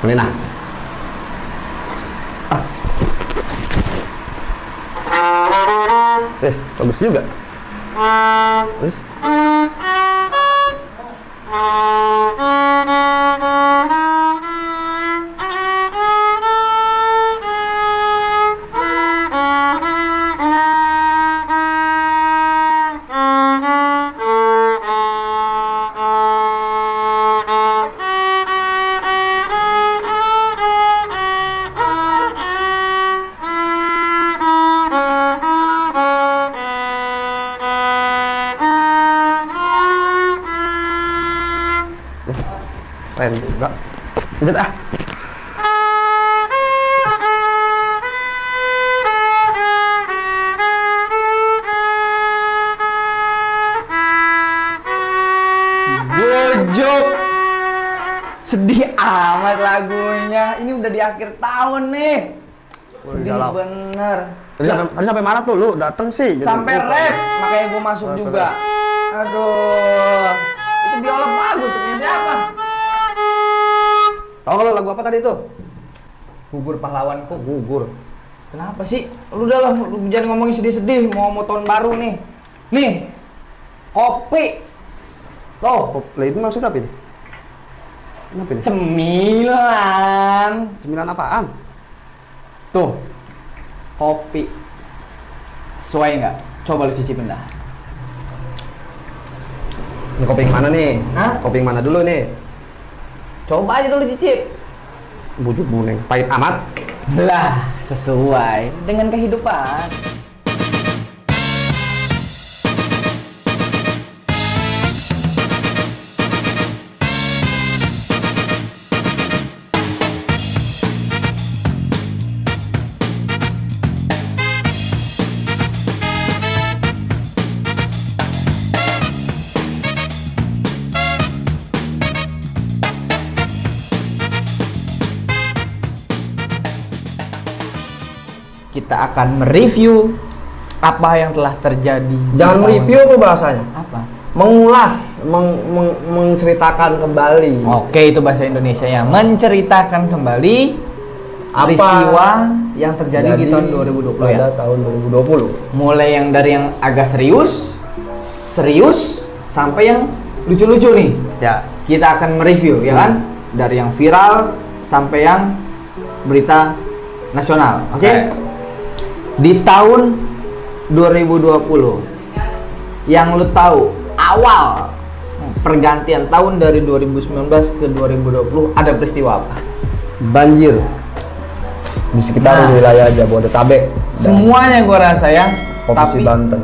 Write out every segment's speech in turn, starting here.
Melina. Bagus juga. Terus? Keren juga. Lanjut ah. Gojok. Sedih amat lagunya. Ini udah di akhir tahun nih. Sedih bener. Tadi sampai mana tuh lu dateng sih? Sampai rap, makanya gue masuk juga. Aduh. Itu biola bagus, punya siapa? Tahu kalau lagu apa tadi tuh? Gugur Pahlawanku. Gugur. Kenapa sih? Lu udah lah, lu jangan ngomongin sedih-sedih. Mau tahun baru nih. Nih, kopi. Loh, Kopi itu maksud apa ini? Kenapa ini? Cemilan. Cemilan apaan? Tuh, kopi. Sesuai nggak? Coba lu cicipin dah. Ini kopi yang mana nih? Hah? Kopi yang mana dulu nih? Coba aja dulu cicip. Bujuk buneng, pahit amat. Lah, sesuai dengan kehidupan. Kita akan mereview apa yang telah terjadi. Jangan mereview apa bahasanya? Apa? Mengulas, menceritakan kembali. Oke, itu bahasa Indonesia ya. Menceritakan kembali Apa peristiwa yang terjadi di tahun 2020 ya. Pada tahun 2020. Mulai yang dari yang agak serius sampai yang lucu-lucu nih. Ya. Kita akan mereview ya kan? Dari yang viral sampai yang berita nasional. Oke? Di tahun 2020 yang lu tahu awal pergantian tahun dari 2019 ke 2020 ada peristiwa apa? Banjir di sekitar wilayah Jabodetabek. Semuanya gua rasa ya. Provinsi Banten.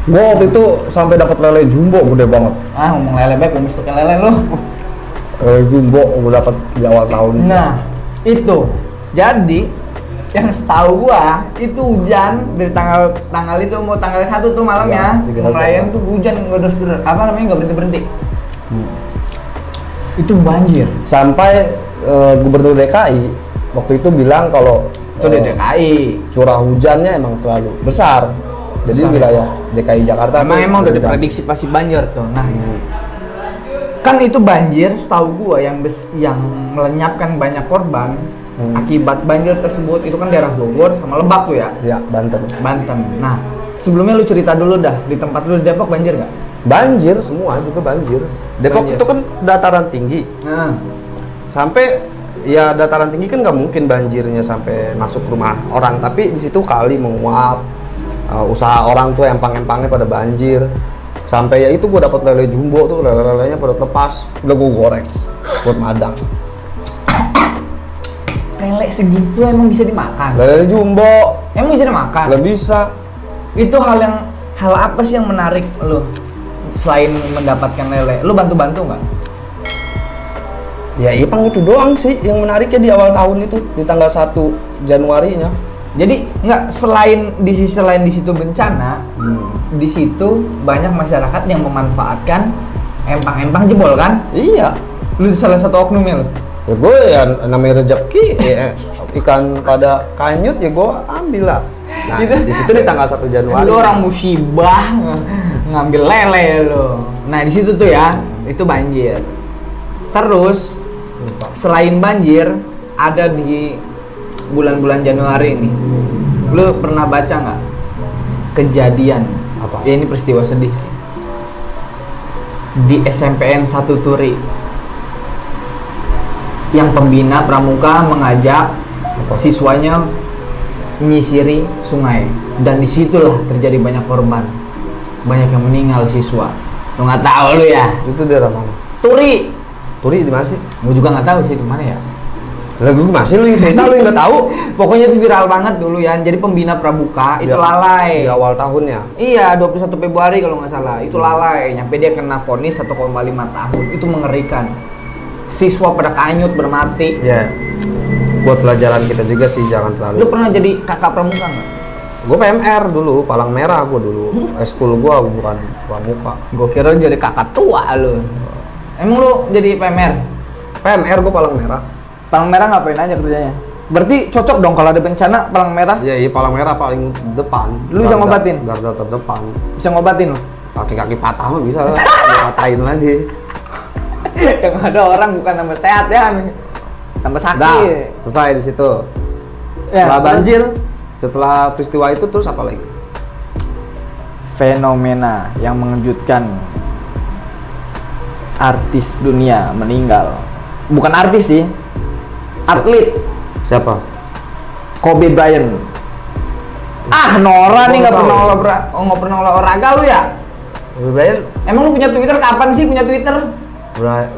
Gua waktu itu sampai dapat lele jumbo gede banget. Ah, ngomong lele baik, ngomong stokin lele lu. Lele jumbo gua dapat di awal tahun. Nah, itu. Jadi yang setahu gua itu hujan dari tanggal itu mau tanggal 1 tuh malamnya. Ngelayan tuh hujan enggak enggak berhenti. Itu banjir. Sampai Gubernur DKI waktu itu bilang kalau Itu di DKI. curah hujannya emang terlalu besar. Jadi wilayah DKI Jakarta Emang udah diprediksi pasti banjir tuh. Nah, kan itu banjir setahu gua yang melenyapkan banyak korban akibat banjir tersebut itu kan daerah Bogor sama Lebak tuh ya. Ya, Banten. Nah, sebelumnya lu cerita dulu dah, di tempat lu di Depok banjir nggak? Banjir semua juga banjir. Depok Banjir. itu kan dataran tinggi. Nah, Sampai ya dataran tinggi kan nggak mungkin banjirnya sampai masuk rumah orang, tapi di situ kali menguap. Usaha orang tuh empang-empangnya pada banjir. Sampai ya itu gua dapat lele jumbo tuh, lele-lelenya pada lepas. Udah gua goreng buat madang. lele segitu emang bisa dimakan? Lele jumbo Emang bisa dimakan? nggak bisa. Itu hal apa sih yang menarik lu selain mendapatkan lele? Lu bantu-bantu nggak? Ya Ipang itu doang sih yang menariknya di awal tahun itu, di tanggal 1 Januarinya. Jadi nggak selain di situ bencana, di situ banyak masyarakat yang memanfaatkan empang-empang jebol kan? Iya. Lu salah satu oknumnya lu. Ya gue ya namanya rezeki ya, ikan pada kanyut ya gue ambil lah. Nah di situ di tanggal 1 Januari. Lu orang musibah ngambil lele lu. Nah di situ tuh ya itu banjir. Terus selain banjir, ada di bulan-bulan Januari ini, lu pernah baca nggak kejadian? Apa? Ya ini peristiwa sedih sih. Di SMPN 1 Turi, yang pembina pramuka mengajak siswanya menyisiri sungai, dan disitulah terjadi banyak korban, banyak yang meninggal siswa. Lu nggak tahu lu ya? Itu daerah mana? Turi. Turi di mana sih? Gue juga nggak tahu sih di mana ya. Lah gue masih lu yang cerita, lu yang nggak tahu. Pokoknya itu viral banget dulu ya. Jadi pembina pramuka itu lalai. Di awal tahunnya. Iya, 21 Februari kalau nggak salah. Itu lalai. Nyampe dia kena vonis 1,5 tahun. Itu mengerikan. Siswa pada kanyut bermati. Ya. Buat pelajaran kita juga sih, jangan terlalu. Lu pernah jadi kakak pramuka nggak? Gue PMR dulu, Palang Merah gue dulu. Eskul gue bukan pramuka. Gue kira jadi kakak tua lu. Emang lu jadi PMR? PMR gue Palang Merah. Palang Merah ngapain aja kerjanya? Berarti cocok dong kalau ada bencana Palang Merah? Iya, Palang Merah paling depan. Lu bisa ngobatin? Garda terdepan. Bisa ngobatin lu? Kaki-kaki patah mah bisa dikatain lagi. Yang ada orang bukan tambah sehat ya, tambah sakit. Dah, selesai di situ. Setelah Ya, banjir, setelah peristiwa itu terus apa lagi? Fenomena yang mengejutkan, artis dunia meninggal. Bukan artis sih, atlet. Siapa? Kobe Bryant. Nora nih nggak Tahu. pernah olahraga lu ya? Brian Emang lu punya Twitter kapan sih punya Twitter?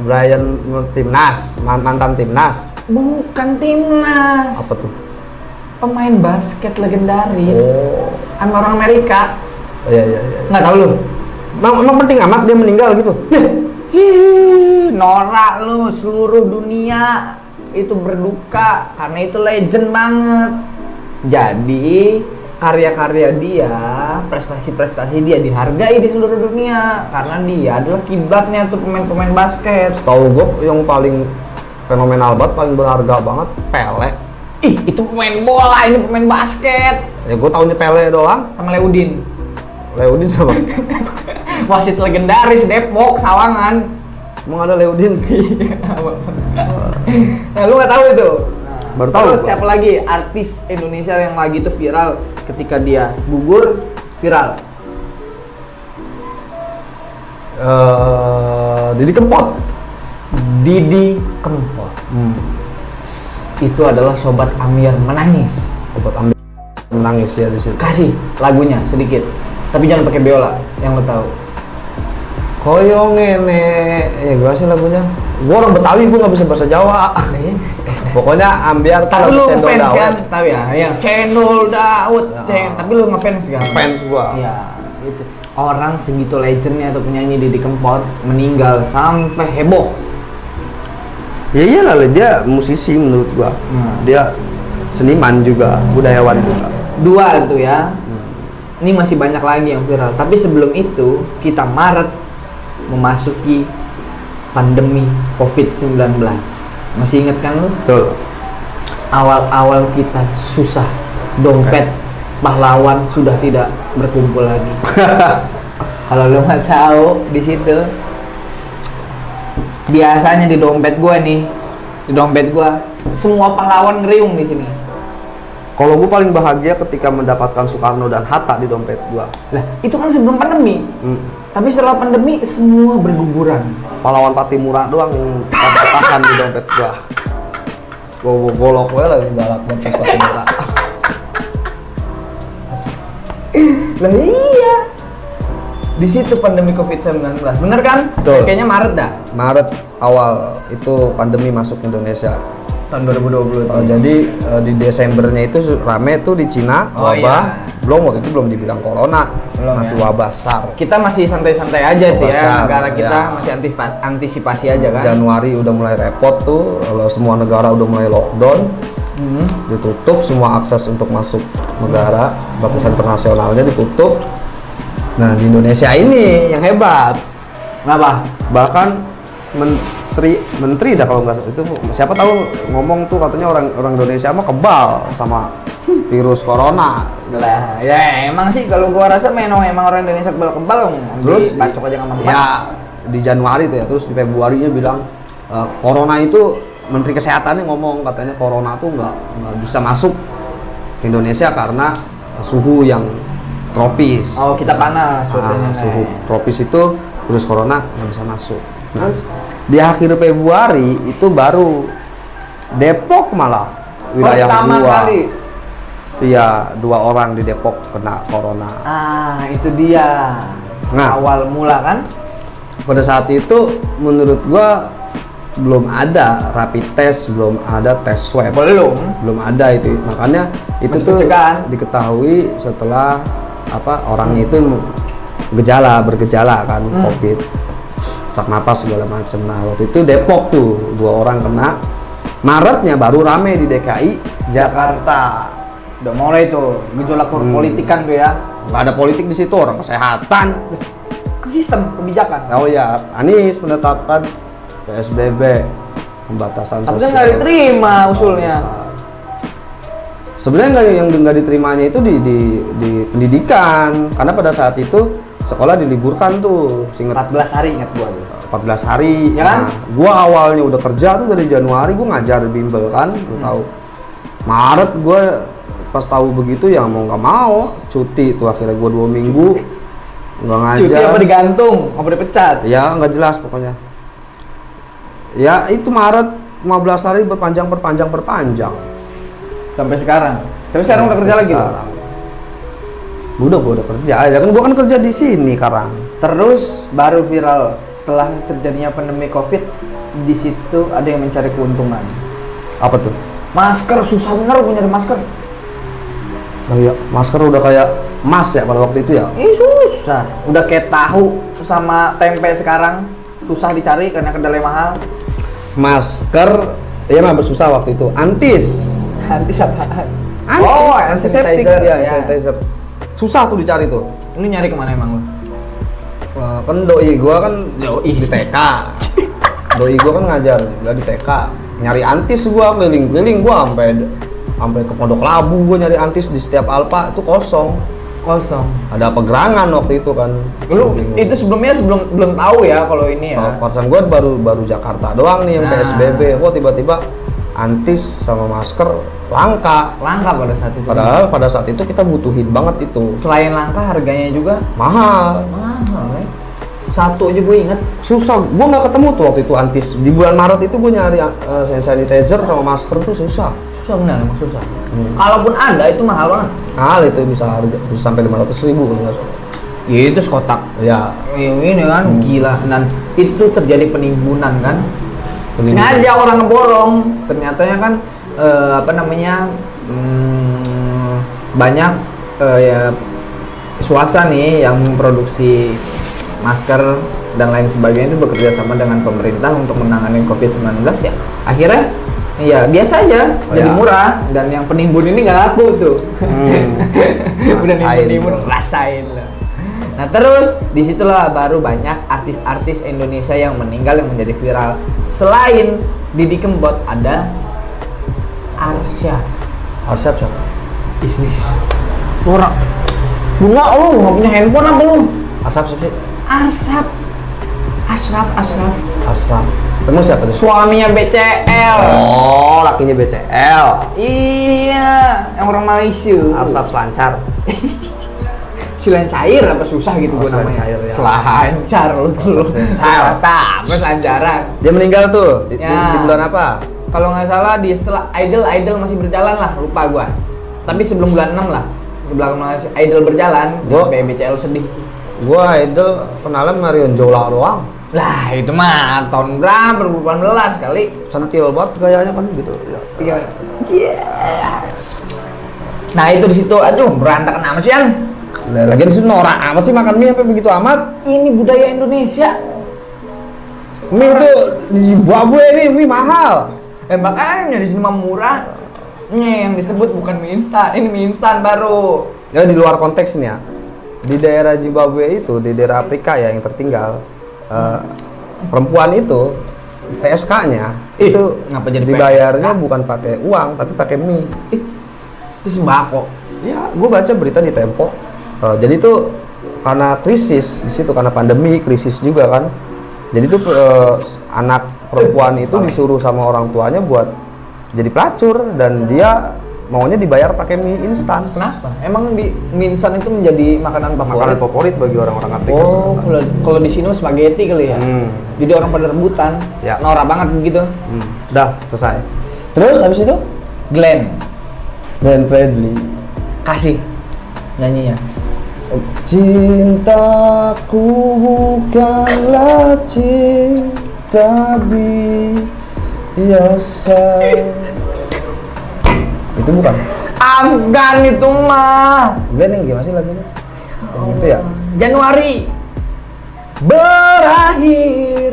Brian timnas, mantan timnas. Bukan timnas. Apa tuh? Pemain basket legendaris. Oh. Sama orang Amerika. Iya. Nggak tahu lu? Emang penting amat dia meninggal gitu? Hihihi, norak lu, seluruh dunia itu berduka karena itu legend banget. Jadi karya-karya dia, prestasi-prestasi dia dihargai di seluruh dunia karena dia adalah kiblatnya tuh pemain-pemain basket. Tahu gue yang paling fenomenal banget, paling berharga banget, Pele. Ih, itu pemain bola, ini pemain basket. Ya gue taunya Pele doang. Sama Leudin. Leudin sama. Wasit legendaris Depok, Sawangan. Emang ada Leudin? Nah, lu nggak tahu itu? Baru tahu Terus gua. siapa lagi artis Indonesia yang lagi itu viral ketika dia gugur viral? Didi Kempot. Didi Kempot. Itu adalah Sobat Amir menangis. Obat ambil menangis ya di situ. Kasih lagunya sedikit, tapi jangan pakai biola yang lo tahu. Koyo ngene, ya gimana sih lagunya? Gua orang Betawi, gua nggak bisa bahasa Jawa. Pokoknya ambiar Tapi lu Cendol ngefans Dawet. kan? Tahu ya? Yang Cendol Dawet. Ya. Tapi lu ngefans kan? Fans gua. Iya, itu. Orang segitu legendnya atau penyanyi Didi Kempot meninggal sampai heboh. Ya iyalah, dia musisi menurut gua. Dia seniman juga, budayawan juga. Dua tuh ya. Ini masih banyak lagi yang viral. Tapi sebelum itu, kita Maret memasuki pandemi COVID-19. Masih inget kan lu? Betul. Awal-awal kita susah. Dompet pahlawan sudah tidak berkumpul lagi. Kalau lu nggak tahu di situ, biasanya di dompet gua nih, semua pahlawan ngeriung di sini. Kalau gua paling bahagia ketika mendapatkan Soekarno dan Hatta di dompet gua. Lah, itu kan sebelum pandemi. Tapi setelah pandemi semua berguguran. Pahlawan Patimura doang yang tetap bertahan di dompet gua. Gua golok gue lagi galak banget Patimura. Lah iya. Di situ pandemi COVID-19. Bener kan? Betul. Kayaknya Maret dah. Maret awal itu pandemi masuk Indonesia. Tahun 2020 itu. Jadi di Desembernya itu rame tuh di Cina, Oh, wabah. iya. Belum, waktu itu belum dibilang corona, Belum, masih ya. wabah SAR. Kita masih santai-santai aja tuh ya. Pasar, Negara kita ya. masih antisipasi aja kan. Januari udah mulai repot tuh, kalau semua negara udah mulai lockdown, ditutup semua akses untuk masuk negara, batas internasionalnya ditutup. Nah di Indonesia ini yang hebat, Kenapa? bahkan menteri dah kalau nggak salah itu siapa tahu ngomong tuh katanya orang Indonesia mah kebal sama virus corona. Lah, ya emang sih kalau gua rasa emang orang Indonesia kebal-kebal Terus bacok aja sama ya di Januari tuh ya, terus di Februarinya bilang corona itu Menteri Kesehatannya ngomong katanya corona tuh nggak bisa masuk Indonesia karena suhu yang tropis. Oh, kita panas cuacanya. Suhu tropis itu virus corona nggak bisa masuk. Nah, di akhir Februari itu baru Depok malah wilayah pertama gua. kali. Iya, 2 orang di Depok kena corona. Itu dia. Nah. Awal mula kan? Pada saat itu menurut gua belum ada rapid test, belum ada tes swab. Belum ada itu. Makanya itu Masih tuh pencegahan. diketahui setelah orangnya itu bergejala kan COVID, sesak napas segala macam. Nah, waktu itu Depok tuh 2 orang kena. Maretnya baru rame di DKI Jakarta. Udah mulai tuh gejolak politikan tuh ya. Nggak ada politik di situ, orang kesehatan. Sistem kebijakan. Oh ya, Anies menetapkan PSBB, pembatasan Tapi sosial. nggak diterima usulnya. Sebenarnya yang nggak diterimanya itu di pendidikan, karena pada saat itu sekolah diliburkan tuh, seinget 14 hari ingat gua tuh. 14 hari. Ya kan? Nah, gua awalnya udah kerja tuh dari Januari, gua ngajar di bimbel kan, lu tahu. Maret gua pas tahu begitu ya mau nggak mau cuti tuh, akhirnya gua 2 minggu nggak ngajar. Cuti apa digantung, apa dipecat? Ya nggak jelas pokoknya. Ya itu Maret 15 hari berpanjang. Sampai sekarang. Sampai sekarang udah kerja lagi loh. Gua udah kerja ya kan, gua kan kerja di sini Karang. Terus baru viral setelah terjadinya pandemi Covid, di situ ada yang mencari keuntungan. Apa tuh? Masker susah bener gue nyari masker. Nah, ya, masker udah kayak emas ya pada waktu itu ya. Susah. Udah kayak tahu sama tempe sekarang susah dicari karena kedelai mahal. Masker ya mah susah waktu itu. Antis. Antis apaan? Antiseptik ya, sanitizer. Susah tuh dicari tuh. Lu nyari kemana emang lu? Kan doi gua kan Doi. di TK. Doi gua kan ngajar juga di TK. Nyari antis gua keliling-keliling gua sampai ke Pondok Labu gua nyari antis di setiap Alfa itu kosong. Ada pegerangan waktu itu kan. Lu itu sebelumnya belum tahu ya kalau ini ya. Perasaan gua baru Jakarta doang nih yang PSBB. Kok tiba-tiba antis sama masker langka pada saat itu. Padahal pada saat itu kita butuhin banget itu. Selain langka, harganya juga Mahal. ya. Satu aja gue inget. Susah, gua nggak ketemu tuh waktu itu antis. Di bulan Maret itu gua nyari sanitizer sama masker tuh susah. Susah benar, emang susah. Kalaupun ada itu mahal banget. Mahal itu bisa sampai 500.000 kalau nggak salah. Ya itu sekotak. Ya, Ini kan gila. Dan itu terjadi penimbunan kan. Sengaja orang ngeborong. Ternyatanya kan banyak ya swasta nih yang memproduksi masker dan lain sebagainya itu bekerja sama dengan pemerintah untuk menangani COVID-19 ya. Akhirnya ya biasa aja, jadi murah, dan yang penimbun ini nggak laku tuh. Udah nimbun rasain lah. Nah terus disitulah baru banyak artis-artis Indonesia yang meninggal yang menjadi viral. Selain Didi Kempot ada Arsyaf. Arsyaf siapa? Bisnis orang. Bunga lu nggak punya handphone apa lu? Arsyaf siapa sih? Ashraf. Kamu siapa tuh? Suaminya BCL. Oh, lakinya BCL. Iya, yang orang Malaysia. Arsyaf Selancar. Silancair apa susah gitu gua namanya. Selancair, ya. Selancar lu tuh. Salah apa selancaran. Dia meninggal tuh di bulan apa? Kalau nggak salah di setelah Idol masih berjalan lah, lupa gua. Tapi sebelum bulan 6 lah. Di belakang Idol berjalan, sampai BCL sedih. Gua Idol kenalnya Marion Jola doang. Lah itu mah tahun berapa? 2018 kali. Centil banget gayanya kan gitu. Ya. Yeah. Nah itu di situ, aduh berantakan amat sih An. Nah, lagian di situ norak amat sih makan mie sampai begitu amat. Ini budaya Indonesia. Mie itu di Zimbabwe nih mie mahal. Makanya di sini mah murah. Yang disebut bukan mie instan, ini mie instan baru. Ya di luar konteks nih ya. Di daerah Zimbabwe itu, di daerah Afrika ya yang tertinggal, perempuan itu PSK-nya itu ngapa jadi dibayarnya PSK? bukan pakai uang tapi pakai mie. Itu sembako. Ya, gue baca berita di Tempo. Jadi itu karena krisis di situ, karena pandemi, krisis juga kan. Jadi tuh anak perempuan itu disuruh sama orang tuanya buat jadi pelacur dan dia maunya dibayar pakai mie instan. Kenapa? Emang di mie instan itu menjadi makanan Makanan favorit? favorit bagi orang-orang Afrika Oh, Selatan. kalau di sini spaghetti kali ya. Jadi orang pada rebutan. Ya. Norak banget begitu. Dah selesai. Terus habis itu Glenn Dan Fredly. kasih nyanyinya. Cintaku bukanlah cinta biasa. Itu bukan? Afgan itu mah. Glenn yang gimana sih lagunya? Yang itu ya? Januari berakhir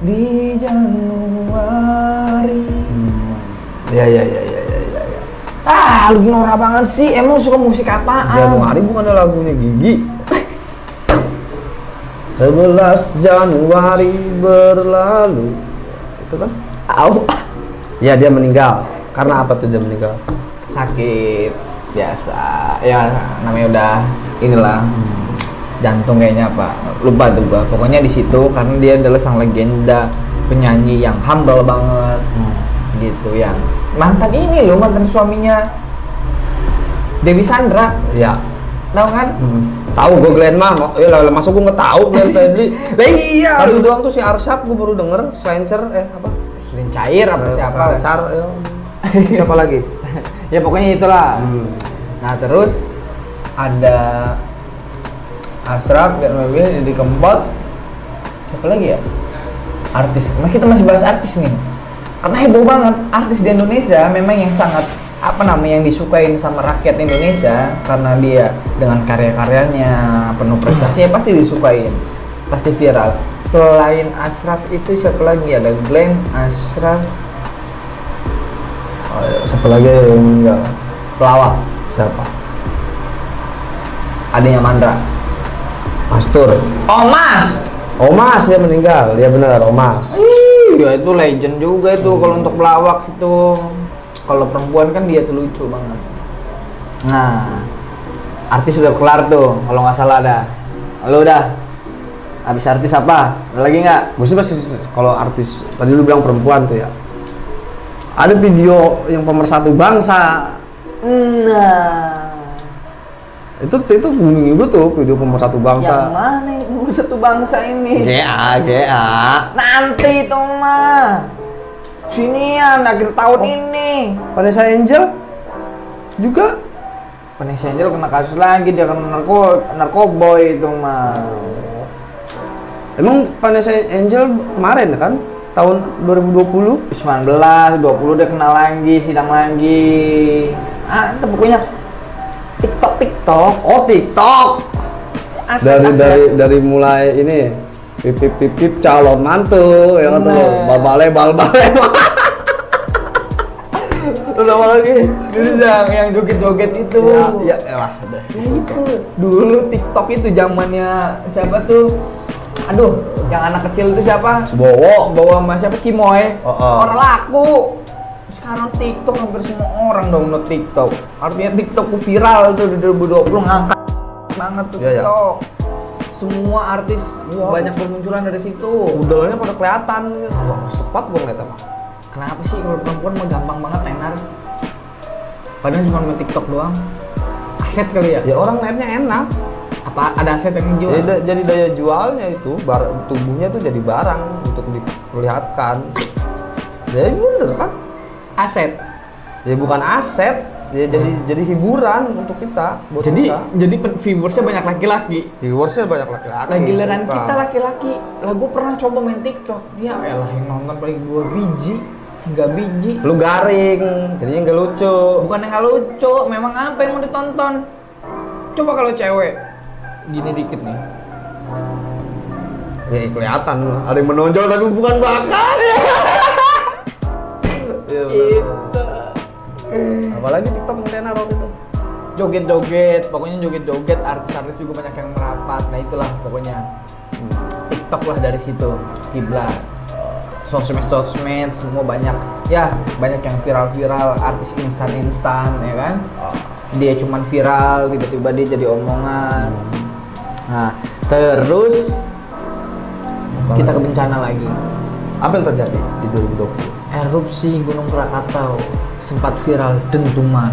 di Januari. Ya. Lu norak banget sih. Emang suka musik apaan? Januari bukannya lagunya Gigi? 11 Januari berlalu. Itu kan? Au. Ya dia meninggal. Karena apa tuh dia meninggal? Sakit biasa. Ya namanya udah inilah. Jantung kayaknya apa? Lupa tuh gua. Pokoknya di situ karena dia adalah sang legenda penyanyi yang humble banget. Gitu yang mantan ini loh, mantan suaminya Dewi Sandra. Ya. Tahu kan? Tahu gue Glenn mah. Ya lah masuk gue nggak tahu Glenn Fredly. Lah iya. Satu doang tuh si Arsap gue baru denger. Slancer apa? Sering cair apa siapa? Slancar ya. Siapa lagi? Ya pokoknya itulah. Nah terus ada Ashraf, Dedi Kempot, siapa lagi ya? Artis. Mas kita masih bahas artis nih. Karena heboh banget artis di Indonesia memang yang sangat yang disukain sama rakyat Indonesia karena dia dengan karya-karyanya penuh prestasinya pasti disukain, pasti viral. Selain Ashraf itu siapa lagi? Ada Glenn, Ashraf, Siapa lagi yang meninggal? pelawak, Siapa? adanya Mandra. Pastur. Omas. Omas dia meninggal. Dia benar Omas. Ya itu legend juga itu kalau untuk pelawak itu. Kalau perempuan kan dia tuh lucu banget. Nah, artis udah kelar tuh kalau nggak salah ada. Lo udah habis artis apa? Ada lagi nggak? Gue sih masih kalau artis tadi lu bilang perempuan tuh ya. Ada video yang pemersatu bangsa. Nah, Itu booming juga tuh video pemersatu yang bangsa. mana ini satu bangsa ini? GA. Nanti tuh mah. Sinian akhir tahun ini. Vanessa Angel juga. Vanessa Angel kena kasus lagi, dia kena narkoboy itu mah. Emang Vanessa Angel kemarin kan tahun 2020 19, 20 dia kena lagi, sidang lagi. Ada pokoknya TikTok. Oh TikTok. Aset. Dari mulai ini pip calon mantu ya kan tuh bal-bale. Terus apa lagi? Terus yang joget-joget itu. Ya elah deh. Ya itu. Dulu TikTok itu zamannya siapa tuh? Aduh, yang anak kecil itu siapa? Bowo. Bawa sama siapa? Cimoy. Oh. Orang laku. Sekarang TikTok hampir semua orang download TikTok. Artinya TikTok tuh viral tuh di 2020 ngangkat banget tuh Iya, iya. TikTok. Semua artis Iya. banyak bermunculan dari situ. Udelnya pada kelihatan gitu. Wah, sepat gua ngeliatnya mah. Kenapa sih kalau perempuan mah gampang banget tenar? Padahal cuma main TikTok doang. Aset kali ya? Ya orang netnya enak. Apa ada aset yang dijual? Jadi daya jualnya itu tubuhnya tuh jadi barang untuk diperlihatkan. Ya bener kan? Aset. Ya bukan aset, ya jadi hiburan untuk kita, buat Jadi kita. viewersnya banyak laki-laki. Viewersnya banyak laki-laki. Lah giliran suka. kita laki-laki. Lah gue pernah coba main TikTok. Ya elah yang nonton paling 2 biji, 3 biji. Lu garing, jadinya nggak lucu. Bukan yang nggak lucu, memang apa yang mau ditonton? Coba kalau cewek gini dikit nih. Ya kelihatan, ada yang menonjol tapi bukan bakat. Ya, Itu. apalagi TikTok ngeliatnya waktu itu. Joget-joget, pokoknya joget-joget, artis-artis juga banyak yang merapat. Nah itulah pokoknya TikTok lah dari situ kiblat. Sosmed semua banyak ya, banyak yang viral-viral, artis instan ya kan. Dia cuman viral, tiba-tiba dia jadi omongan. Nah terus kita ke bencana lagi. Apa yang terjadi di 2020? Erupsi Gunung Krakatau sempat viral dentuman.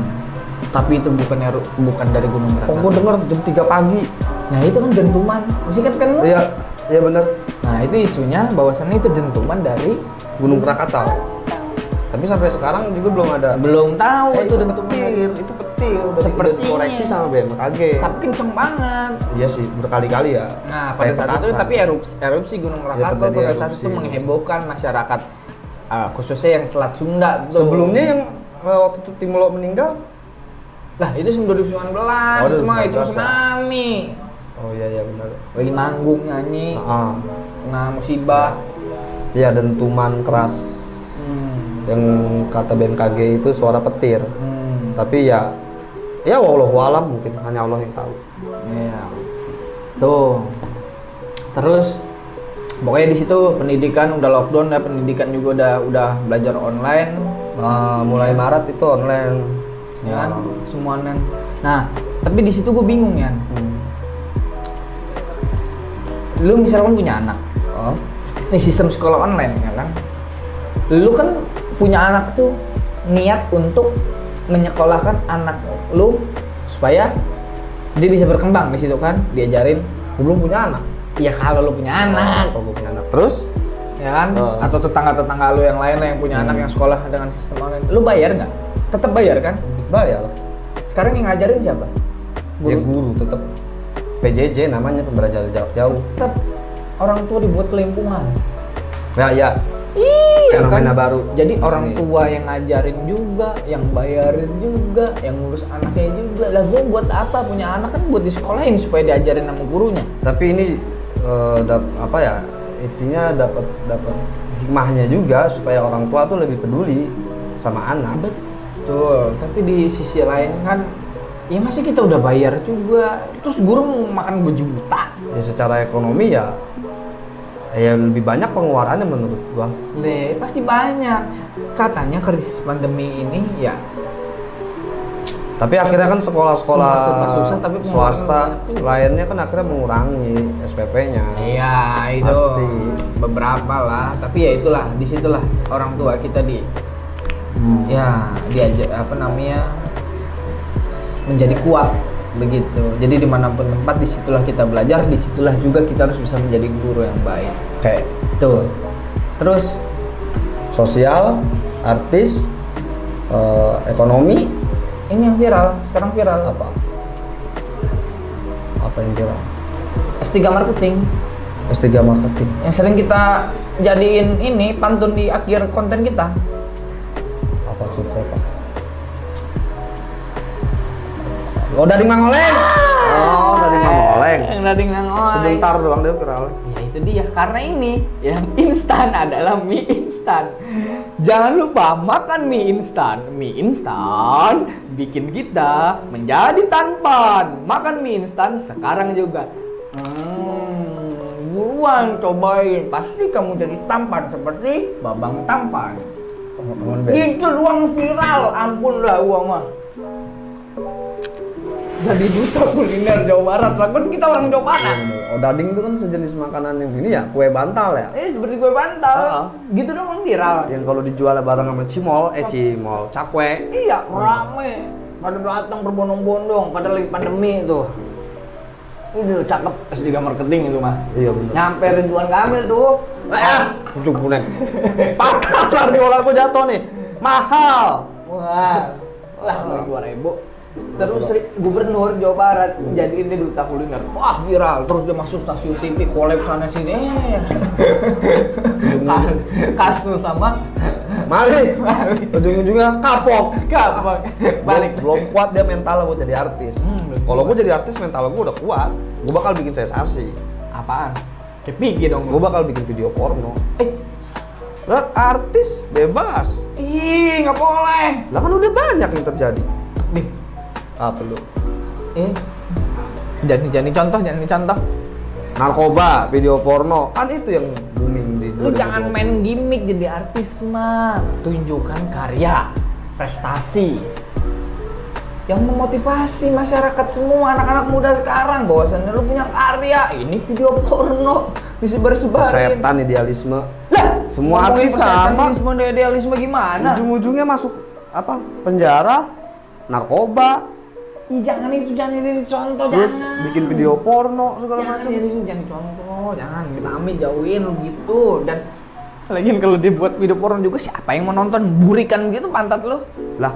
Tapi itu bukan dari Gunung Oh, Krakatau. gue denger jam 3 pagi. Nah, itu kan dentuman. Masih kan lu? Iya, iya bener. Nah, itu isunya bahwasannya itu dentuman dari Gunung Krakatau. Tapi sampai sekarang juga belum tahu itu itu dentuman. petir, itu petir. Udah Sepertinya. dikoreksi sama BMKG. Tapi kenceng banget. Iya sih, berkali-kali ya. Nah, pada Kayak saat itu petasan. tapi erupsi Gunung Krakatau terjadi pada saat erupsi. itu menghebohkan masyarakat khususnya yang Selat Sunda tuh. Sebelumnya yang waktu itu Timolo meninggal. Lah, itu 2019 itu mah itu 2019 ya. tsunami. Oh iya benar. Lagi manggung nyanyi, Heeh. nah musibah. Iya, dentuman keras. Yang kata BMKG itu suara petir. Tapi ya wallahu alam, mungkin hanya Allah yang tahu. Iya. Tuh. Terus pokoknya di situ pendidikan udah lockdown ya, pendidikan juga udah belajar online. Mulai Maret itu online. Ya kan? Semua online. Nah, tapi di situ gue bingung ya. Lu misalkan punya anak. Oh. Ini sistem sekolah online ya kan. Lu kan punya anak tuh niat untuk menyekolahkan anak lu supaya dia bisa berkembang di situ kan, diajarin. Gue belum punya anak. Ya kalau lu punya anak, Kalau gue punya anak. Terus? ya kan? Atau tetangga-tetangga lu yang lain yang punya anak yang sekolah dengan sistem online, lu bayar nggak? Tetap bayar kan? Bayar. Sekarang yang ngajarin siapa? Ya guru tetap. PJJ namanya, pembelajaran jarak jauh. Tetap orang tua dibuat kelimpungan. Ya. Iya Fenomena kan? baru. Jadi di orang sini. tua yang ngajarin juga, yang bayarin juga, yang ngurus anaknya juga. Lah gua buat apa punya anak kan buat disekolahin supaya diajarin sama gurunya. Tapi ini intinya dapat hikmahnya juga supaya orang tua tuh lebih peduli sama anak. Betul, tapi di sisi lain kan ya masih kita udah bayar juga. Terus guru mau makan berjuta. Ya secara ekonomi ya lebih banyak pengeluarannya menurut gua. Pasti banyak. Katanya krisis pandemi ini ya. Tapi akhirnya kan sekolah-sekolah Serba susah, tapi swasta pengeluaran juga. lainnya kan akhirnya mengurangi SPP-nya. Iya, itu Pasti. beberapa lah. Tapi ya itulah, disitulah orang tua kita ya diajar menjadi kuat begitu. Jadi dimanapun tempat disitulah kita belajar, disitulah juga kita harus bisa menjadi guru yang baik. Kayak Tuh. Terus sosial, artis, ekonomi, ini yang viral, sekarang viral. apa yang kira? S3 marketing S3 marketing. yang sering kita jadiin ini pantun di akhir konten kita. Apa apa? Oh, dari Mangoleng. Oh, dari Mangoleng. Yang dari ngangoleng. Sebentar doang dia viral. Ya itu dia, karena ini yang instan adalah mie instan. Jangan lupa makan mie instan. Mie instan bikin kita menjadi tampan. Makan mie instan sekarang juga. Buruan cobain, pasti kamu jadi tampan seperti Babang Tampan. Itu doang viral, ampun lah gua mah. Jadi duta kuliner Jawa Barat, lah kan kita orang Jawa Barat. Odading itu kan sejenis makanan yang ini ya, kue bantal ya. Seperti kue bantal. Gitu dong viral. Yang kalau dijual bareng sama cimol, cakwe. Iya, rame. Pada datang berbondong-bondong, pada lagi pandemi itu. Ini cakep S3 marketing itu mah. Iya benar. Nyampe Ridwan Kamil tuh. Ujuk bunek. Patah biola aku jatuh nih. Mahal. Wah. Lah, beli 2.000. Terus gubernur Jawa Barat jadiin dia duta kuliner. Wah, viral. Terus dia masuk stasiun TV, collab sana sini. Kasus sama Malik. Ujung-ujungnya kapok. balik. Belum kuat dia mental buat jadi artis. Kalau gue jadi artis mental gue udah kuat. Gue bakal bikin sensasi. Apaan? Kayak Piki dong. Gue bakal bikin video porno. Lah artis bebas. Ih, nggak boleh. Lah kan udah banyak yang terjadi. Nih, Apa lu? jangan contoh. Narkoba, video porno, kan itu yang booming di 2020. Lu jangan main gimmick jadi artis mah. Tunjukkan karya, prestasi yang memotivasi masyarakat semua, anak-anak muda sekarang bahwasannya lu punya karya. Ini video porno, disebar-sebarin. Setan idealisme. Lah, Semua ngomongin artis sama. idealisme gimana? Ujung-ujungnya masuk apa? Penjara, narkoba, Ih, jangan itu contoh, terus jangan. bikin video porno segala Jangan macam. itu jangan dicontoh, jangan amit-amit jauhin gitu. Dan lagian kalau dia buat video porno juga siapa yang mau nonton burikan gitu pantat lo? Lah,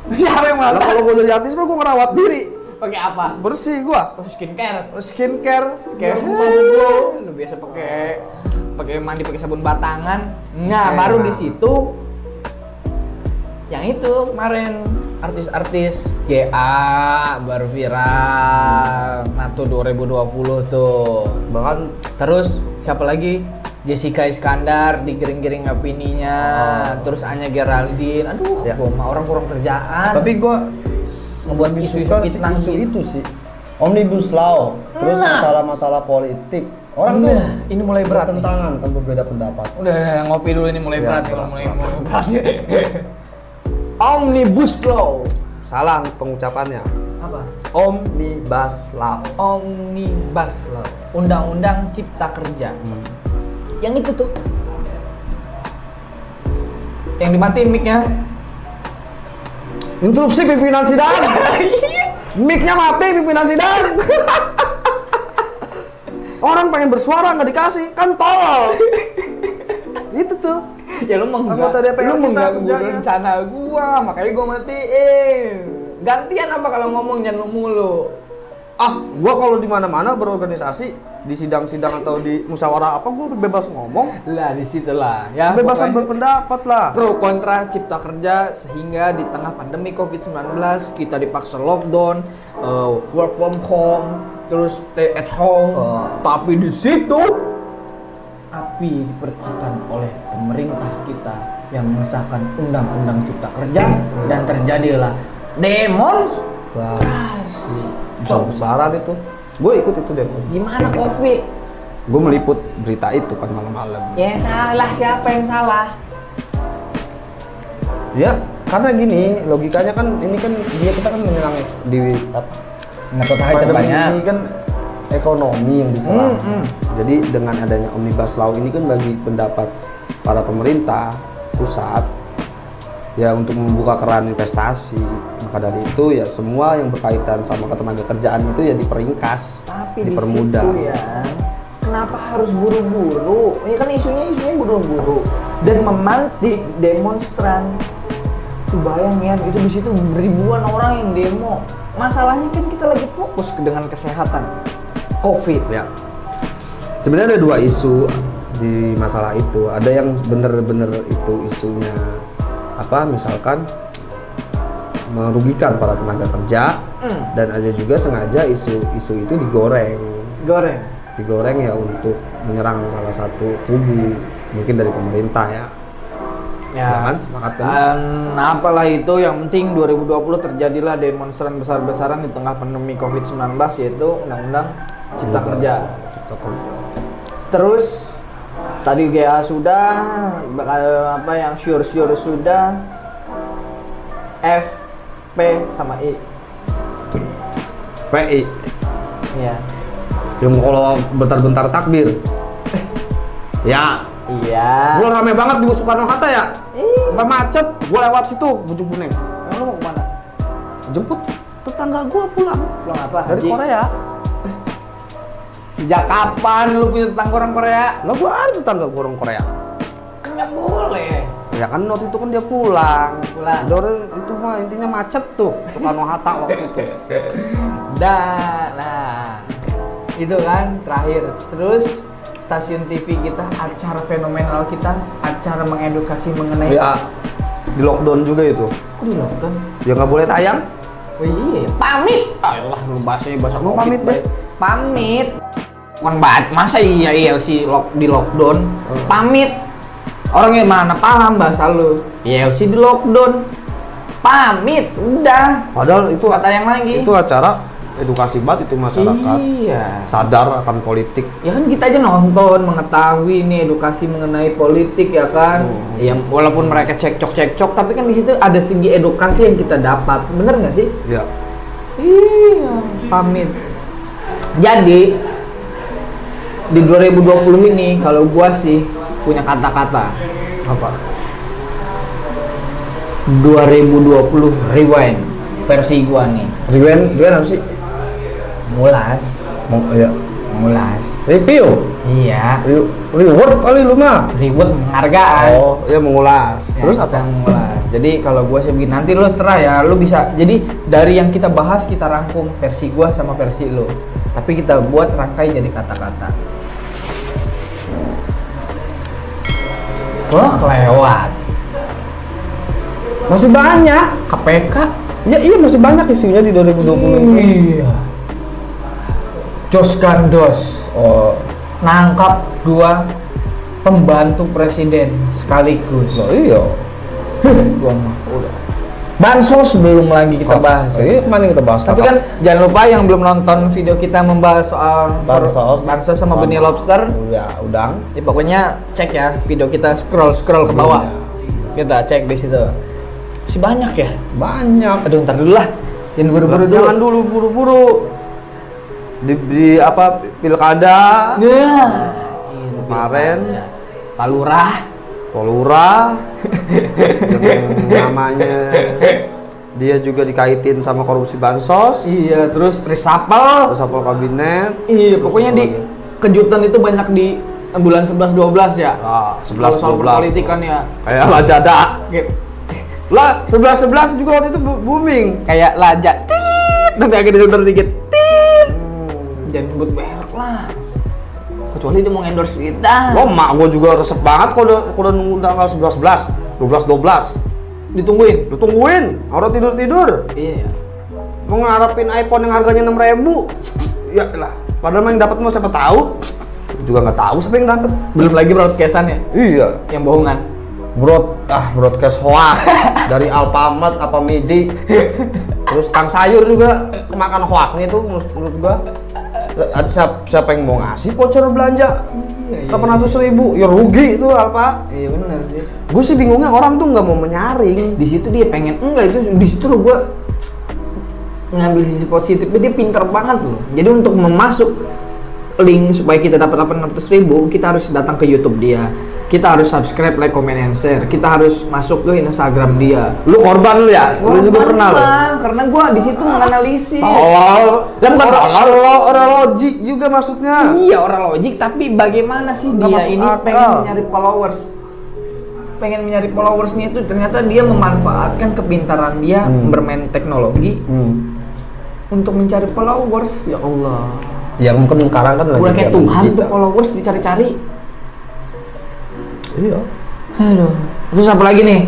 Siapa yang mau lah nonton? kalau gue jadi artis mah gue ngerawat diri, Pakai apa? bersih gua. Oh, skincare. Skincare, Kayak gua. lu biasa pakai mandi pakai sabun batangan. Nah, Enak. baru di situ yang itu kemarin artis-artis GA baru viral. Nah, tuh 2020 tuh. Bahkan Terus siapa lagi? Jessica Iskandar digiring-giring opininya. Terus Anya Geraldine. Aduh, Ya. gua mah orang kurang kerjaan. tapi gua ngebuat isu-isu suka fitnah isu gitu. itu sih. Omnibus Law, terus Nah. masalah-masalah politik. Orang tuh Nah, ini mulai berat nih. bertentangan kan berbeda pendapat. Udah ngopi dulu ini mulai Ya, berat berat, kalau mulai berat. Omnibus Law. Salah pengucapannya. Apa? Omnibus Law. Omnibus Law. Undang-undang Cipta Kerja. Yang itu tuh. Yang dimatiin mic-nya. Interupsi pimpinan sidang. Mic-nya mati pimpinan sidang. Orang pengen bersuara nggak dikasih, kan tolol. Itu tuh. Ya lu Anggota DPR kita mengganggu kerjanya. rencana gua, makanya gua matiin. Gantian apa kalau ngomong jangan lu mulu. Gua kalau di mana-mana berorganisasi, di sidang-sidang atau di musyawarah apa, gua bebas ngomong. Lah disitulah ya. Kebebasan pokoknya. berpendapat lah. Pro kontra cipta kerja sehingga di tengah pandemi COVID-19 kita dipaksa lockdown, work from home, terus stay at home. Tapi di situ api dipercikan oleh pemerintah kita yang mengesahkan undang-undang cipta kerja dan terjadilah demonstrasi. Besar-besaran itu. Gue ikut itu deh. Gimana COVID? Gue meliput berita itu kan malam-malam. Ya salah, siapa yang salah? Ya, karena gini, logikanya kan ini kan kita kan menyerang di apa? Nakut-nakut Pandemi banyak. ini kan ekonomi yang diserang. Hmm. Jadi dengan adanya Omnibus Law ini kan bagi pendapat para pemerintah pusat ya untuk membuka keran investasi. Maka dari itu ya semua yang berkaitan sama ketenaga kerjaan itu ya diperingkas, Tapi dipermudah. di situ ya, kenapa harus buru-buru? Ini kan isunya buru-buru dan memantik demonstran. Tuh bayang ya, itu di situ ribuan orang yang demo. Masalahnya kan kita lagi fokus dengan kesehatan COVID. Ya. Sebenarnya ada dua isu di masalah itu. Ada yang bener-bener itu isunya apa? Misalkan merugikan para tenaga kerja, dan ada juga sengaja isu itu digoreng ya untuk menyerang salah satu kubu mungkin dari pemerintah ya. Ya kan, sepakat kan? Apalah itu, yang penting 2020 terjadilah demonstran besar-besaran di tengah pandemi COVID-19 yaitu Undang-Undang Cipta Kerja. Cipta Kerja. Terus tadi GA sudah, apa yang sure sudah, F, P sama I. PI Iya. yang kalau bentar-bentar takbir. Ya, Iya. gua rame banget di Soekarno Hatta ya. Sampai macet, gua lewat situ Bojong Kuneng. Emang lu mau kemana? Jemput tetangga gua pulang Pulang apa? dari Haji? Korea. Sejak kapan lu punya tetangga orang Korea? Lah gua ada tetangga gua orang Korea. Nggak boleh. Ya kan waktu itu kan dia pulang. Pulang. Itu mah intinya macet tuh Soekarno Hatta waktu itu. Nah, itu kan terakhir. Terus stasiun TV kita, acara fenomenal kita, acara mengedukasi mengenai. Ya di lockdown juga itu. Kok di lockdown? Ya nggak boleh tayang. Oh iya, pamit. Ayolah, lu bahasanya bahasa Lu Covid, pamit deh. baik. Pamit. Bukan masa iya ILC di lockdown? Pamit. Orangnya mana paham bahasa lu? ILC di lockdown. Pamit, udah. Padahal itu Kata yang lagi. Itu acara edukasi banget itu masyarakat. Iya. Sadar akan politik. Ya kan kita aja nonton, mengetahui nih edukasi mengenai politik ya kan. Ya walaupun mereka cekcok, tapi kan di situ ada segi edukasi yang kita dapat. Bener nggak sih? Ya. Iya, pamit. Jadi di 2020 ini kalau gua sih punya kata-kata Apa? 2020 rewind versi gua nih. Rewind apa sih? Mulas, Ya. mulas. Review. Iya. Reward kali lu mah. Reward penghargaan. Oh, ya mengulas. Ya, Terus kita apa? mengulas. Jadi kalau gua sih begini, nanti lu seterah ya, lu bisa. Jadi dari yang kita bahas kita rangkum versi gua sama versi lu. Tapi kita buat rangkai jadi kata-kata. Wah, kelewat. Masih banyak. KPK. Ya iya masih banyak isunya di 2020 ini. Iya. Jos Gandos Oh, nangkap 2 pembantu presiden sekaligus. oh iya. Gua mah udah. Bansos belum lagi kita bahas. Iya, kemana kita bahas? Tapi kan jangan lupa yang belum nonton video kita membahas soal bansos sama benih lobster. Ya, udang. Ya pokoknya cek ya video kita, scroll ke bawah. Kita cek di situ. Masih banyak ya? Banyak. Aduh, ntar dulu lah. Jangan buru-buru dulu. Jangan dulu buru-buru. Di apa pilkada Ya. kemarin, Pak Lurah. Polura yang namanya dia juga dikaitin sama korupsi bansos, Iya, terus reshuffle. reshuffle kabinet. Iya, pokoknya di kejutan itu banyak di bulan 11-12 ya. Ah, Kalau 11 soal 12. politik kan ya. Kayak Lazada. Kayak, Lah, 11 juga waktu itu booming. kayak Laja. Tit, nanti agak disetor dikit. Tit. Jangan nyebut merek lah. Kecuali dia mau endorse kita. Lo mak gua juga resep banget kalau udah nunggu tanggal 11 12 Ditungguin. lu tungguin, orang tidur Iya. mau ngarepin iPhone yang harganya 6.000. Ya lah, padahal mah yang dapat mau siapa tahu. Juga nggak tahu siapa yang dapat. Belum lagi broadcast-annya Iya, yang bohongan. broadcast hoax dari Alfamart apa Midi. Terus Kang Sayur juga kemakan hoaxnya tuh menurut gua. Ada siapa yang mau ngasih voucher belanja 800.000? Ya rugi itu Alfa. Iya benar sih. Gue sih bingungnya orang tuh nggak mau menyaring. Di situ dia pengen enggak, itu di situ loh gua ngambil sisi positifnya, dia pinter banget loh. Jadi untuk memasuk link supaya kita dapat 800.000, kita harus datang ke YouTube dia. Kita harus subscribe, like, comment, and share. Kita harus masuk ke Instagram dia. Lu korban lu ya? Lu juga pernah lu? Bang, karena gua di situ menganalisis. Tolol. Lah, bukan orang logik juga maksudnya. Iya, orang logik, tapi bagaimana sih Nggak dia masuk ini akal. pengen mencari followers. Pengen mencari followersnya itu ternyata dia memanfaatkan kepintaran dia bermain teknologi untuk mencari followers. Ya Allah. Ya mungkin sekarang kan lagi Udah kayak zaman Tuhan kita. tuh followers dicari-cari. Iya. Aduh. Terus apa lagi nih?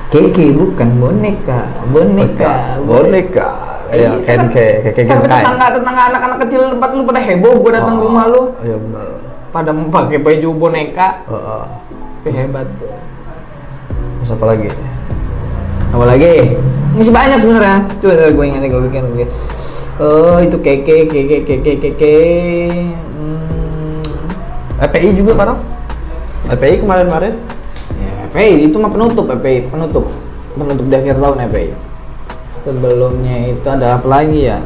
Keke bukan boneka. Boneka. Ya, keke Sampai genkai. tetangga anak-anak kecil tempat lu pada heboh gua datang ke rumah lu. Iya benar. Pada pakai baju boneka. Heeh. Tapi hebat tuh. Terus apa lagi? Apa lagi? Masih banyak sebenarnya. Coba gue ingat, gue bikin. Oh, itu keke. EPI juga sekarang? EPI kemarin-kemarin? Ya, EPI itu mah penutup di akhir tahun EPI. Sebelumnya itu ada apa lagi ya?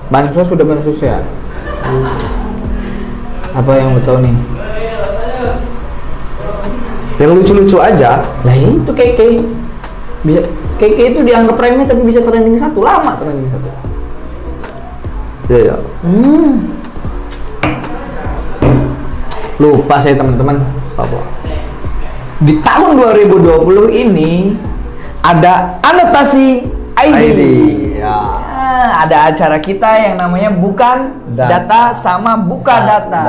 Bansos sudah bansos ya. Apa yang betul nih? Yang lucu-lucu aja. Lah itu keke. Bisa keke itu dianggap remeh tapi bisa trending 1, lama trending 1. Iya ya. Lupa saya teman-teman. Apa? Di tahun 2020 ini ada anotasi ID. Ya. Nah, ada acara kita yang namanya bukan data sama buka data.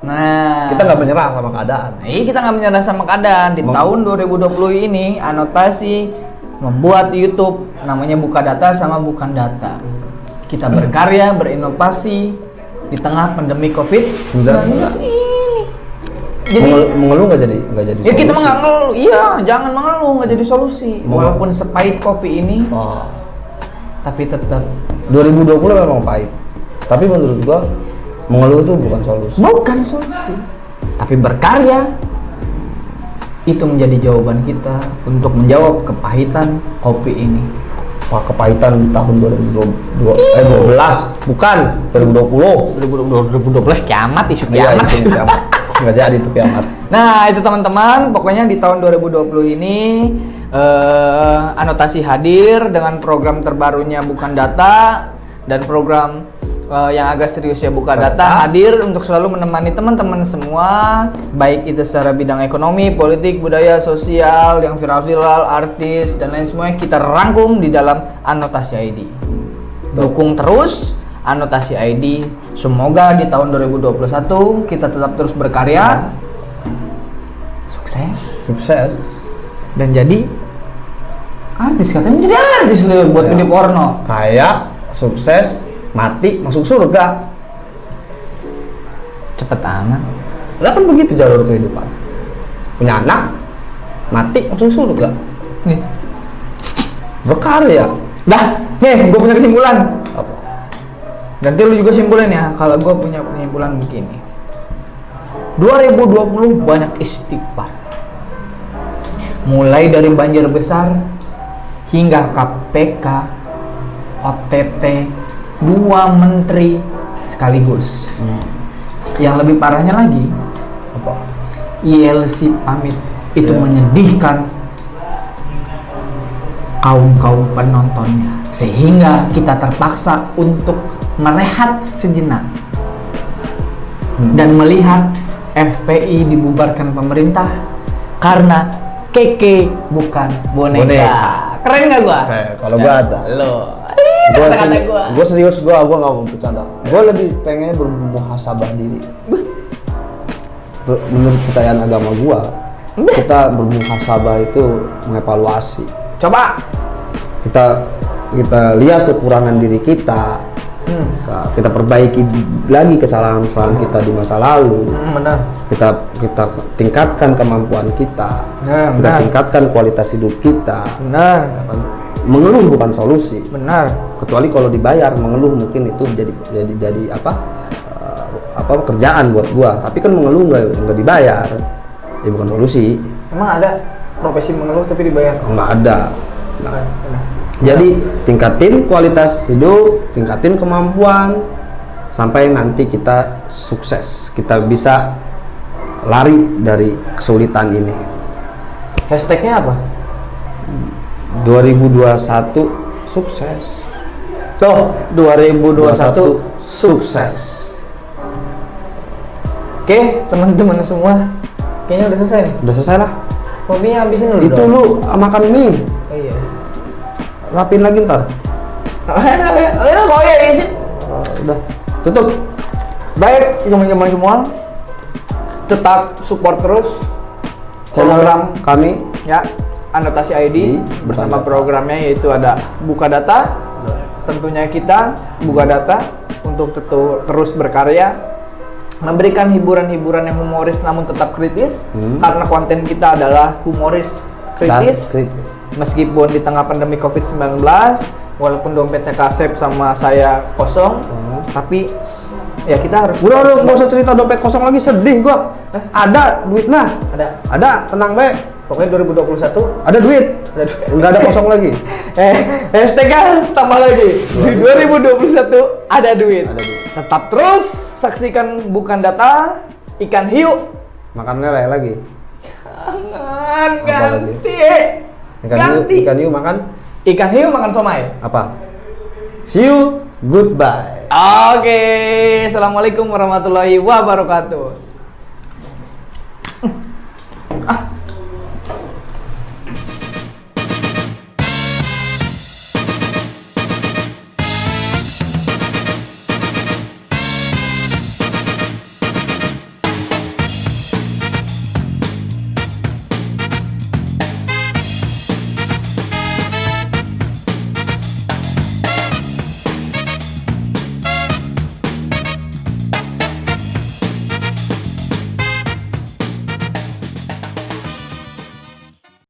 Nah, Kita nggak menyerah sama keadaan. kita nggak menyerah sama keadaan. Di tahun 2020 ini anotasi membuat YouTube namanya buka data sama bukan data. Kita berkarya, berinovasi di tengah pandemi COVID-19 ini. Jadi mengeluh nggak jadi ya kita solusi. nggak ngeluh, iya jangan mengeluh, nggak jadi solusi. Walaupun sepahit kopi ini, Oh. tapi tetap 2020 memang pahit. Tapi menurut gua mengeluh itu bukan solusi. bukan solusi. Tapi berkarya itu menjadi jawaban kita untuk menjawab kepahitan kopi ini. kepahitan di tahun 2012 bukan 2020 kiamat, isu iya, kiamat. itu kiamat. Nggak jadi itu kiamat. Nah, itu teman-teman, pokoknya di tahun 2020 ini Anotasi hadir dengan program terbarunya Bukan Data dan program yang agak serius ya Buka Data hadir untuk selalu menemani teman-teman semua, baik itu secara bidang ekonomi, politik, budaya, sosial, yang viral-viral, artis dan lain semuanya kita rangkum di dalam Anotasi ID. Dukung terus Anotasi ID. Semoga di tahun 2021 kita tetap terus berkarya, sukses dan jadi artis, katanya jadi artis loh buat video porno. Kaya, sukses, mati, masuk surga. Cepet amat. Lah kan begitu jalur kehidupan. Punya anak, mati, masuk surga. Nih. Berkarya. Dah, nih gue punya kesimpulan. Apa? Nanti lu juga simpulin ya. Kalau gue punya kesimpulan begini. 2020 banyak istighfar. Mulai dari banjir besar hingga KPK, OTT, 2 menteri sekaligus. Yang lebih parahnya lagi, Apa? ILC pamit. Itu menyedihkan kaum penontonnya, sehingga kita terpaksa untuk merehat sejenak dan melihat FPI dibubarkan pemerintah karena keke bukan boneka. Keren nggak gua? Kalau gua ada. Lo. Gua serius, gua nggak mau bercanda. Gua lebih pengen bermuhasabah diri. Menurut kepercayaan agama gua, kita bermuhasabah itu mengevaluasi. Coba. Kita lihat kekurangan diri kita. Kita perbaiki lagi kesalahan-kesalahan kita di masa lalu. Benar. Kita tingkatkan kemampuan kita. Kita benar. tingkatkan kualitas hidup kita. Benar. Mengeluh bukan solusi. Benar. Kecuali kalau dibayar, mengeluh mungkin itu jadi kerjaan buat gua. Tapi kan mengeluh nggak dibayar, ya bukan solusi. Emang ada profesi mengeluh tapi dibayar? Nggak ada. Benar. Jadi tingkatin kualitas hidup, tingkatin kemampuan sampai nanti kita sukses. Kita bisa lari dari kesulitan ini. Hashtagnya apa? 2021 sukses. Tuh, 2021 sukses. Oke, teman-teman semua, kayaknya udah selesai nih. Udah selesai lah. Kopinya habisin dulu. Itu dong. lu makan mie. Oh iya. Rapin lagi ntar. Oh iya, isi. Udah. Tutup. Baik, teman-teman semua, tetap support terus Program kami ya, Anotasi ID bersama Bukan Data. programnya yaitu ada Buka Data. Tentunya kita Buka Data untuk terus berkarya, memberikan hiburan-hiburan yang humoris namun tetap kritis, karena konten kita adalah humoris kritis. Meskipun di tengah pandemi COVID-19, walaupun dompetnya kasep sama saya kosong, tapi ya kita harus. Udah, nggak usah cerita dompet kosong lagi, sedih gua. Ada duit nah. Ada, tenang be. Pokoknya 2021 Ada duit. Nggak ada kosong lagi. hashtag tambah lagi. Di 2021 ada duit. Tetap terus saksikan Bukan Data, ikan hiu. Makan lele lagi. Jangan Apa ganti. Ikan hiu makan Ikan hiu makan somai. apa? See you, goodbye. Oke, assalamualaikum warahmatullahi wabarakatuh.